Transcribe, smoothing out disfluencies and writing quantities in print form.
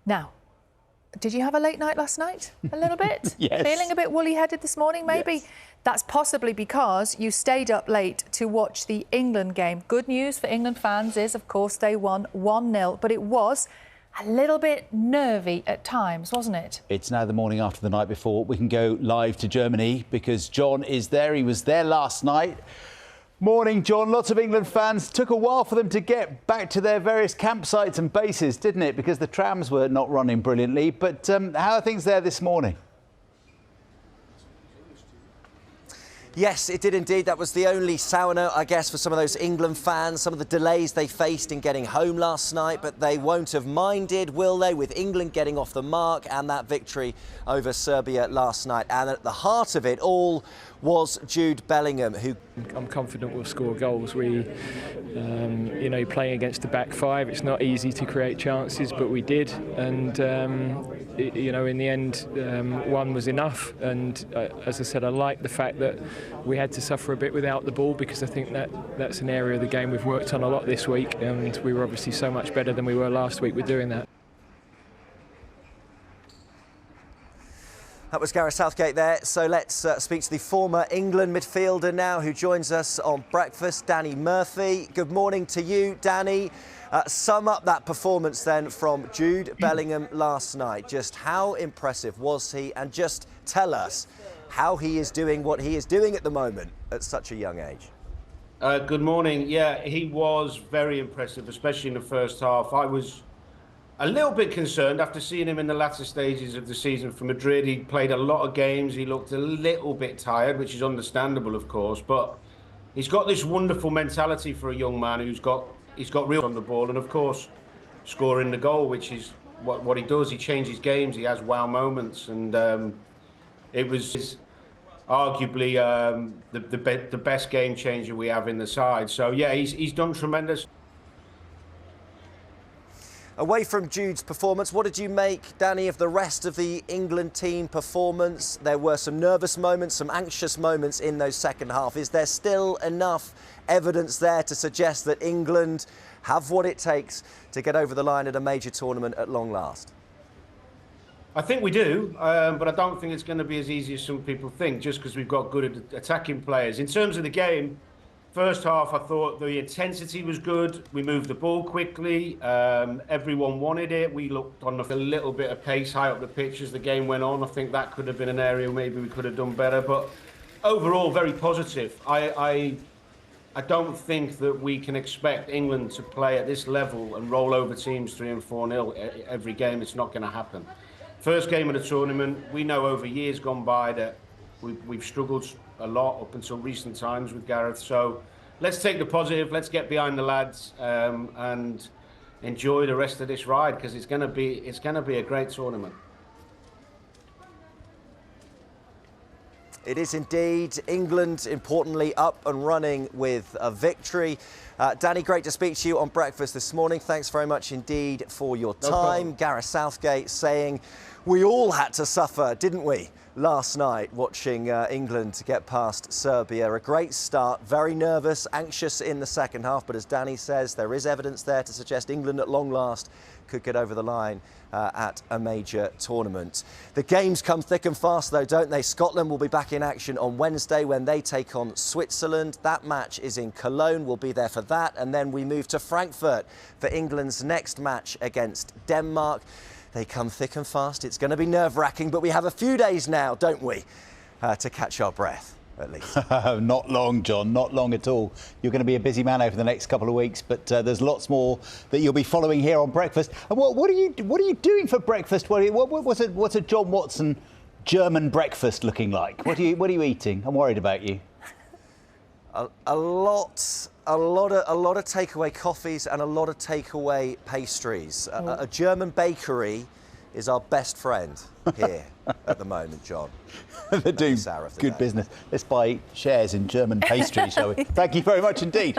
Now, did you have a late night last night? A little bit? Yes. Feeling a bit woolly-headed this morning, maybe? Yes. That's possibly because you stayed up late to watch the England game. Good news for England fans is, of course, they won 1-0, but it was a little bit nervy at times, wasn't it? It's now the morning after the night before. We can go live to Germany because John is there. He was there last night. Morning, John. Lots of England fans. Took a while for them to get back to their various campsites and bases, didn't it? Because the trams were not running brilliantly. But how are things there this morning? Yes, it did indeed. That was the only sour note, I guess, for some of those England fans. Some of the delays they faced in getting home last night, but they won't have minded, will they, with England getting off the mark and that victory over Serbia last night. And at the heart of it all was Jude Bellingham, who... I'm confident we'll score goals. We, playing against the back five, it's not easy to create chances, but we did. And, in the end, one was enough. And as I said, I like the fact that we had to suffer a bit without the ball, because I think that's an area of the game we've worked on a lot this week. And we were obviously so much better than we were last week with doing that. That was Gareth Southgate there. So let's speak to the former England midfielder now who joins us on breakfast, Danny Murphy. Good morning to you, Danny. Sum up that performance then from Jude Bellingham last night. Just how impressive was he? And just tell us how he is doing what he is doing at the moment at such a young age. Good morning. Yeah, he was very impressive, especially in the first half. I was a little bit concerned after seeing him in the latter stages of the season for Madrid. He played a lot of games. He looked a little bit tired, which is understandable, of course. But he's got this wonderful mentality for a young man he's got real on the ball, and of course, scoring the goal, which is what he does. He changes games. He has wow moments, and it was arguably the best game changer we have in the side. So yeah, he's done tremendous. Away from Jude's performance, what did you make, Danny, of the rest of the England team performance? There were some nervous moments, some anxious moments in those second half. Is there still enough evidence there to suggest that England have what it takes to get over the line at a major tournament at long last? I think we do, but I don't think it's going to be as easy as some people think, just because we've got good attacking players. In terms of the game, first half, I thought the intensity was good. We moved the ball quickly. Everyone wanted it. We looked on a little bit of pace high up the pitch as the game went on. I think that could have been an area maybe we could have done better. But overall, very positive. I don't think that we can expect England to play at this level and roll over teams 3 and 4-0 every game. It's not going to happen. First game of the tournament, we know over years gone by that we've struggled a lot up until recent times with Gareth. So let's take the positive, let's get behind the lads and enjoy the rest of this ride, because it's going to be a great tournament. It is indeed. England, importantly, up and running with a victory. Danny, great to speak to you on breakfast this morning. Thanks very much indeed for your time. Gareth Southgate saying we all had to suffer, didn't we, last night watching England get past Serbia. A great start, very nervous, anxious in the second half, but as Danny says, there is evidence there to suggest England at long last could get over the line at a major tournament. The games come thick and fast though, don't they? Scotland will be back in action on Wednesday when they take on Switzerland. That match is in Cologne. We'll be there for that. And then we move to Frankfurt for England's next match against Denmark. They come thick and fast. It's going to be nerve-wracking, but we have a few days now, don't we, to catch our breath, at least. Not long, John, not long at all. You're going to be a busy man over the next couple of weeks, but there's lots more that you'll be following here on breakfast. And what are you doing for breakfast? What's a John Watson German breakfast looking like? What are you eating? I'm worried about you. A lot of takeaway coffees and a lot of takeaway pastries. A German bakery is our best friend here at the moment, John. They're doing good business. Let's buy shares in German pastry, shall we? Thank you very much indeed.